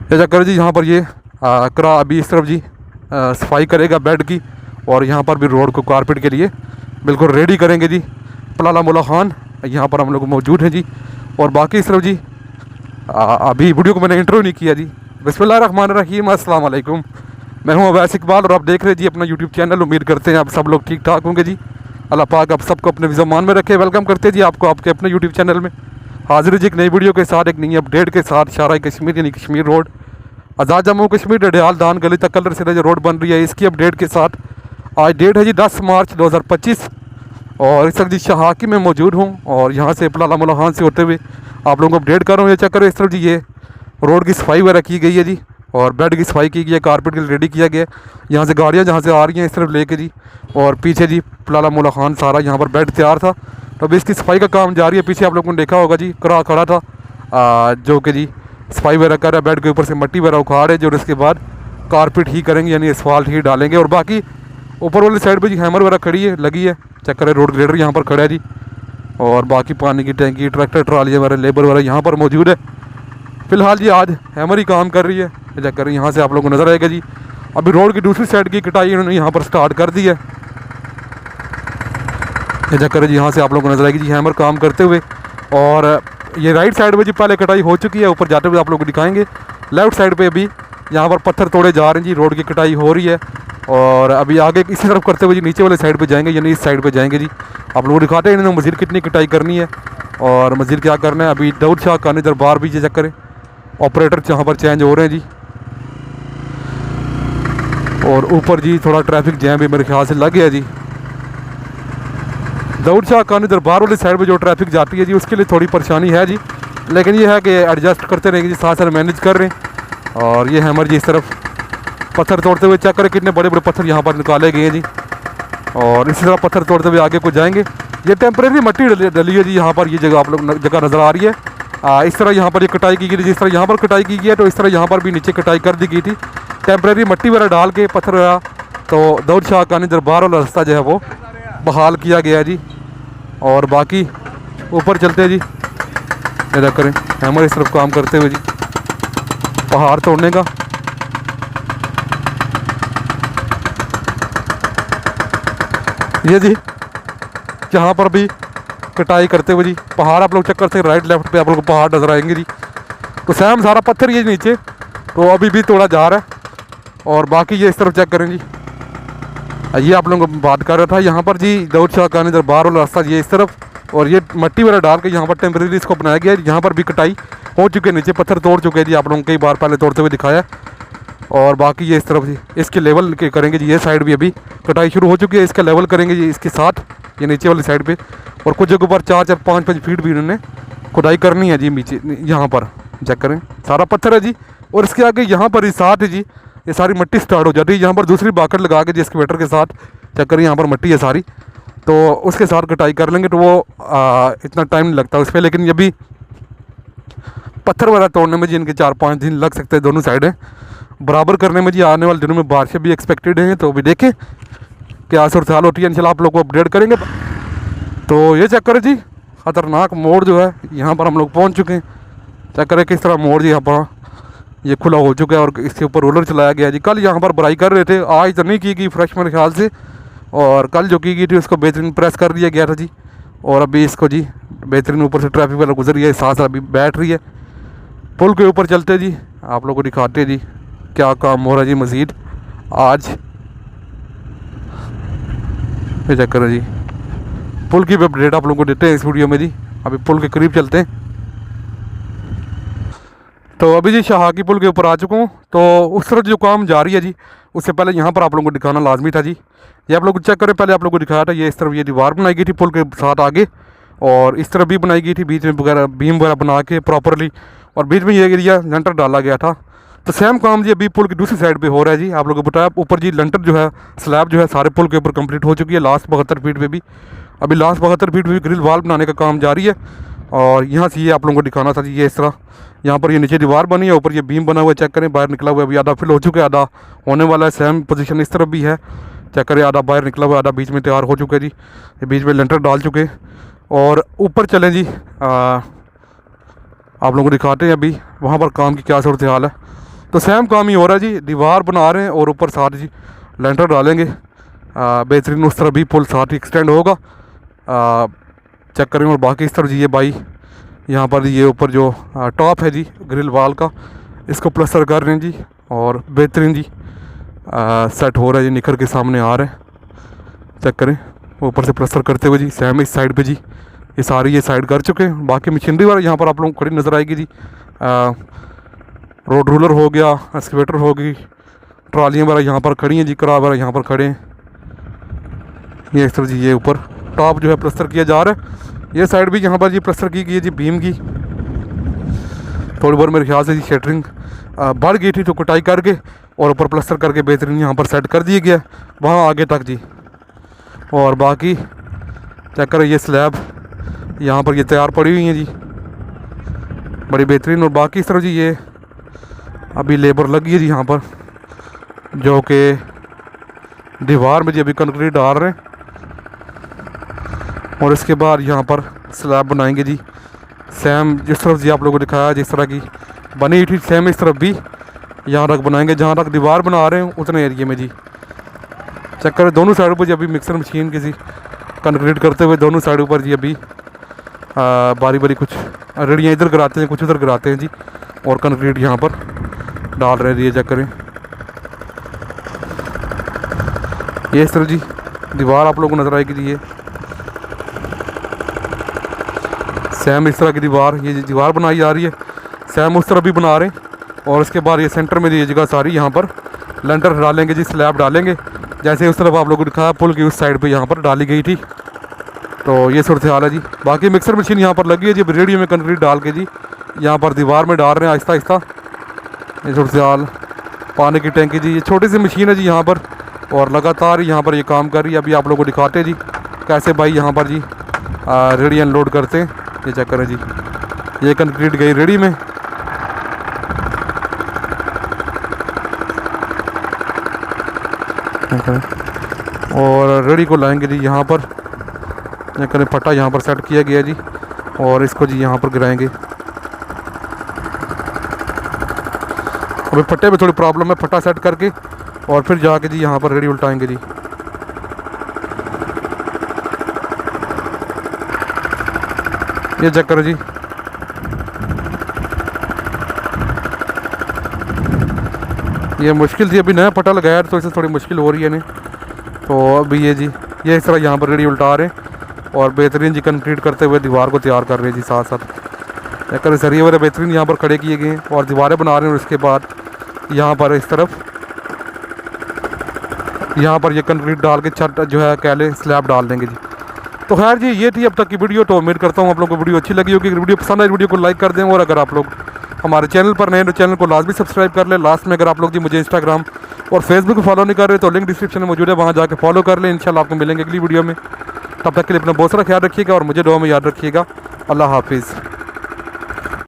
ये चक्कर जी यहाँ पर ये करा अभी इस तरफ जी सफाई करेगा बेड की, और यहाँ पर भी रोड को कारपेट के लिए बिल्कुल रेडी करेंगे जी। पलाला मुला खान यहाँ पर हम लोग मौजूद हैं जी। और बाकी इस तरफ जी अभी वीडियो को मैंने इंट्रो नहीं किया जी। बिस्मिल्लाहिर्रहमानिर्रहीम, अस्सलाम वालेकुम। मैं हूँ अवैस इकबाल और आप देख रहे हैं जी अपना यूट्यूब चैनल। उम्मीद करते हैं आप सब लोग ठीक ठाक होंगे जी। अल्लाह पाक आप सबको अपने ज़मान में रखे। वेलकम करते हैं जी आपको आपके अपने यूट्यूब चैनल में। हाजिर जी एक नई वीडियो के साथ, एक नई अपडेट के साथ। शारा कश्मीर यानी कश्मीर रोड आज़ाद जम्मू कश्मीर डडियाल दान गली तक कलर से जो रोड बन रही है, इसकी अपडेट के साथ। आज डेट है जी 10 मार्च 2025 और इस वक्त जी शाहाकी में मौजूद हूँ और यहाँ से पलाला मुला खान से होते हुए आप लोगों को अपडेट कर रहा हूँ। ये चक्कर इस तरफ जी ये रोड की सफाई वगैरह की गई है जी, और बेड की सफाई की गई है, कारपेट के लिए रेडी किया गया है। यहाँ से गाड़ियाँ जहाँ से आ रही हैं इस तरफ लेके जी, और पीछे जी पलाला मुला खान सारा यहाँ पर बेड तैयार था, तो अभी इसकी सफाई का काम जारी है। पीछे आप लोगों ने देखा होगा जी करा खड़ा था जो कि जी सफाई वगैरह कर रहा है, बेड के ऊपर से मट्टी वगैरह उखाड़ है जो, उसके बाद कारपेट ही करेंगे यानी असफाल्ट ही डालेंगे। और बाकी ऊपर वाली साइड पे जी हैमर वगैरह खड़ी है, लगी है। चक्कर है रोड ग्रेडर यहाँ पर खड़ा है जी, और बाकी पानी की टैंकी, ट्रैक्टर ट्राली वगैरह, लेबर वगैरह यहाँ पर मौजूद है। फिलहाल जी आज हैमर ही काम कर रही है। चक्कर यहाँ से आप लोगों को नज़र आएगा जी। अभी रोड की दूसरी साइड की कटाई इन्होंने यहाँ पर स्टार्ट कर दी है। चक्कर जी यहाँ से आप लोगों को नज़र आएगी जी हैमर काम करते हुए। और ये राइट साइड में जी पहले कटाई हो चुकी है, ऊपर जाते हुए आप लोगों को दिखाएंगे। लेफ्ट साइड पे अभी यहाँ पर पत्थर तोड़े जा रहे हैं जी, रोड की कटाई हो रही है। और अभी आगे इसी तरफ करते हुए जी नीचे वाले साइड पे जाएंगे, यानी इस साइड पे जाएंगे जी। आप लोगों को दिखाते हैं इन्होंने मज़ीद कितनी कटाई करनी है और मज़ीद क्या करना है। अभी दाऊद शाह कानी दरबार भी ये चक्कर है, ऑपरेटर यहाँ पर चेंज हो रहे हैं जी। और ऊपर जी थोड़ा ट्रैफिक जैम भी मेरे ख्याल से लग गया जी। दाऊद शाह कानी दरबार वाली साइड पे जो ट्रैफिक जाती है जी, उसके लिए थोड़ी परेशानी है जी, लेकिन ये है कि एडजस्ट करते रहेंगे जी, साथ साथ मैनेज कर रहे हैं। और ये हैमर जी इस तरफ पत्थर तोड़ते हुए चेक करें कितने बड़े बड़े पत्थर यहाँ पर निकाले गए हैं जी। और इसी तरह पत्थर तोड़ते हुए आगे को जाएंगे। ये टेम्परेरी मट्टी डली है जी यहाँ पर, ये जगह आप लोग जगह नज़र आ रही है। इस तरह यहाँ पर ये कटाई की गई, जिस तरह यहाँ पर कटाई की गई है तो इस तरह यहाँ पर भी नीचे कटाई कर दी गई थी, टेम्परेरी मट्टी वगैरह डाल के पत्थर वगैरह। तो दाऊद शाह कानी दरबार वाला रास्ता जो है वो बहाल किया गया जी। और बाकी ऊपर चलते हैं जी, इधर करें हैमर इस तरफ काम करते हुए जी पहाड़ तोड़ने का। ये जी यहाँ पर भी कटाई करते हुए जी पहाड़ आप लोग चक्कर से राइट लेफ्ट पे आप लोग को पहाड़ नजर आएंगे जी। तो सेम सारा पत्थर ये नीचे तो अभी भी तोड़ा जा रहा है। और बाकी ये इस तरफ चेक करें जी, ये आप लोगों को बात कर रहा था यहाँ पर जी दाऊद शाह कानी दरबार वाला रास्ता ये इस तरफ, और ये मट्टी वगैरह डाल के यहाँ पर टेम्परेरी इसको बनाया गया है। यहाँ पर भी कटाई हो चुकी है, नीचे पत्थर तोड़ चुके हैं जी, आप लोगों को कई बार पहले तोड़ते हुए दिखाया। और बाकी ये इस तरफ जी इसके लेवल के करेंगे जी, ये साइड भी अभी कटाई शुरू हो चुकी है, इसका लेवल करेंगे जी इसके साथ, ये नीचे वाली साइड पे। और कुछ जगहों पर 4-4, 5-5 फीट भी इन्होंने खुदाई करनी है जी नीचे, यहाँ पर चेक करें सारा पत्थर है जी। और इसके आगे यहाँ पर ही साथ है जी ये सारी मट्टी स्टार्ट हो जाती है, यहाँ पर दूसरी बाकट लगा के जी एक्सकेवेटर के साथ चेक करें, यहाँ पर मट्टी है सारी, तो उसके साथ कटाई कर लेंगे तो वो इतना टाइम नहीं लगता उस पर। लेकिन ये भी पत्थर वगैरह तोड़ने में जी इनके 4-5 दिन लग सकते हैं, दोनों साइडें बराबर करने में जी। आने वाले दिनों में बारिशें भी एक्सपेक्टेड हैं, तो अभी देखें क्या सूरत हाल होती है, इंशाल्लाह आप लोग को अपडेट करेंगे। तो ये चक्कर है जी ख़तरनाक मोड़ जो है यहाँ पर हम लोग पहुँच चुके हैं। चक्कर है किस तरह मोड़ जी यहाँ पर ये खुला हो चुका है और इसके ऊपर रोलर चलाया गया जी। कल यहाँ पर बराई कर रहे थे, आज तो नहीं की गई फ्रेश मेरे ख्याल से, और कल जो की गई थी उसको बेहतरीन प्रेस कर दिया गया था जी। और अभी इसको जी बेहतरीन ऊपर से ट्रैफिक वाला गुजर रही है, साथ साथ अभी बैठ रही है। पुल के ऊपर चलते जी आप लोगों को दिखाते जी क्या काम हो रहा है जी मज़ीद आज। ये चक्कर है जी पुल की भी अपडेट आप लोगों को देते हैं इस वीडियो में जी। अभी पुल के करीब चलते हैं। तो अभी जी शाहाकी पुल के ऊपर आ चुका हूँ, तो उस तरफ जो काम जारी है जी, उससे पहले यहाँ पर आप लोगों को दिखाना लाजमी था जी। ये आप लोग चेक करें, पहले आप लोगों को दिखाया था ये इस तरफ ये दीवार बनाई गई थी पुल के साथ आगे, और इस तरफ भी बनाई गई थी बीच में वगैरह बीम वगैरह बना के प्रॉपरली, और बीच में ये एरिया लंटर डाला गया था। तो सेम काम जी अभी पुल की दूसरी साइड पे हो रहा है जी। आप लोगों को बताया ऊपर जी लंटर जो है स्लैब जो है सारे पुल के ऊपर कंप्लीट हो चुकी है। लास्ट 72 फीट पे भी अभी लास्ट 72 फीट पे भी ग्रिल वाल बनाने का काम जारी है। और यहाँ से ये आप लोगों को दिखाना था जी, ये इस तरह यहाँ पर ये नीचे दीवार बनी है, ऊपर ये बीम बना हुआ है, चेक करें बाहर निकला हुआ है, अभी आधा फिल हो चुका है, आधा होने वाला है। सेम पोजीशन इस तरफ भी है, चेक करें आधा बाहर निकला हुआ है, आधा बीच में तैयार हो चुका है जी। ये बीच में लेंटर डाल चुके। और ऊपर चलें जी, आप लोगों को दिखाते हैं अभी वहाँ पर काम की क्या सूरत हाल है। तो सेम काम ही हो रहा है जी, दीवार बना रहे हैं और ऊपर साथ जी लेंटर डालेंगे। बेहतरीन उस तरफ भी पुल साथ ही एक्सटेंड होगा, चेक करेंगे। और बाकी इस तरफ जी ये भाई यहाँ पर ये ऊपर जो टॉप है जी ग्रिल वाल का, इसको प्लस्तर कर रहे हैं जी। और बेहतरीन जी सेट हो रहा है जी, निखर के सामने आ रहा है, चेक करें। ऊपर से प्लस्तर करते हुए जी सेम इस साइड पे जी ये सारी ये साइड कर चुके हैं। बाकी मशीनरी वाला यहाँ पर आप लोगों को खड़ी नज़र आएगी जी। रोड रूलर हो गया, एक्सकेवेटर होगी, ट्रालियाँ वगैरह यहाँ पर खड़ी हैं जी, करा वगैरह यहाँ पर खड़े हैं। ये इस तरह जी ये ऊपर टॉप जो है प्लस्तर किया जा रहा है। ये साइड भी यहाँ पर जी प्लस्तर की गई है जी बीम की। थोड़ी बहुत मेरे ख्याल से जी शटरिंग बढ़ गई थी तो कुटाई करके और ऊपर प्लस्तर करके बेहतरीन यहाँ पर सेट कर दिया गया वहाँ आगे तक जी। और बाकी चेक करो ये स्लैब यहाँ पर ये तैयार पड़ी हुई हैं जी, बड़ी बेहतरीन। और बाकी इस तरह जी ये अभी लेबर लगी है जी यहाँ पर, जो कि दीवार में जी अभी कंक्रीट डाल रहे हैं। और इसके बाद यहाँ पर स्लैब बनाएंगे जी, सेम जिस तरफ जी आप लोगों को दिखाया जिस तरह की बनी हुई थी सेम इस तरफ भी यहाँ तक बनाएंगे, जहाँ तक दीवार बना रहे हैं उतने एरिए में जी। चेक करें दोनों साइडों पर जी अभी मिक्सर मशीन की जी कंक्रीट करते हुए दोनों साइडों पर जी अभी बारी बारी कुछ रेडियाँ इधर गिराते हैं कुछ उधर गिराते हैं जी, और कंक्रीट यहाँ पर डाल रहे हैं। ये चेक करें ये इस तरह जी दीवार आप लोगों को नज़र आएगी जी, ये सेम इस तरह की दीवार ये दीवार बनाई जा रही है, सेम उस तरह भी बना रहे हैं। और उसके बाद ये सेंटर में ये जगह सारी यहाँ पर लेंटर डालेंगे जी, स्लैब डालेंगे, जैसे उस तरफ आप लोगों को दिखाया पुल की उस साइड पे यहाँ पर डाली गई थी। तो ये सूरत हाल है जी। बाकी मिक्सर मशीन यहाँ पर लगी है जी, रेडियो में कंक्रीट डाल के जी यहाँ पर दीवार में डाल रहे हैं आहिस्ता आहिस्ता। ये सूरत हाल पानी की टैंकी जी, ये छोटी सी मशीन है जी यहाँ पर, और लगातार यहाँ पर ये काम कर रही है। अभी आप लोगों को दिखाते हैं जी कैसे भाई यहाँ पर जी रेडी अनलोड करते हैं। ये चेक करें जी ये कंक्रीट गई रेडी में, और रेडी को लाएंगे जी यहाँ पर। ये करें फट्टा यहाँ पर सेट किया गया जी, और इसको जी यहाँ पर गिराएंगे। अभी फट्टे में थोड़ी प्रॉब्लम है, फट्टा सेट करके और फिर जाके जी यहाँ पर रेडी उल्टाएंगे जी। ये चेक करो जी ये मुश्किल थी, अभी नया फटा लगाया तो इससे थोड़ी मुश्किल हो रही है नहीं। तो अभी ये जी ये इस तरह यहाँ पर रेडी उल्टा रहे हैं और बेहतरीन जी कंक्रीट करते हुए दीवार को तैयार कर रहे हैं जी। साथ साथ एक सरिये वगैरह बेहतरीन यहाँ पर खड़े किए गए हैं और दीवारें बना रहे हैं। और उसके बाद यहाँ पर इस तरफ यहाँ पर ये कंक्रीट डाल के छत जो है कैले स्लैब डाल देंगे जी। तो खैर जी ये थी अब तक की वीडियो। तो उम्मीद करता हूँ आप लोगों को वीडियो अच्छी लगी होगी। वीडियो पसंद आए वीडियो को लाइक कर दें, और अगर आप लोग हमारे चैनल पर नए तो चैनल को लाजमी सब्सक्राइब कर लें। लास्ट में अगर आप लोग जी मुझे इंस्टाग्राम और फेसबुक पर फॉलो नहीं कर रहे तो लिंक डिस्क्रिप्शन में मौजूद है, वहाँ जाकर फॉलो कर लें। इंशाल्लाह आपको मिलेंगे अगली वीडियो में। तब तक के लिए अपना बहुत सारा ख्याल रखिएगा और मुझे दुआ में याद रखिएगा। अल्लाह हाफिज़।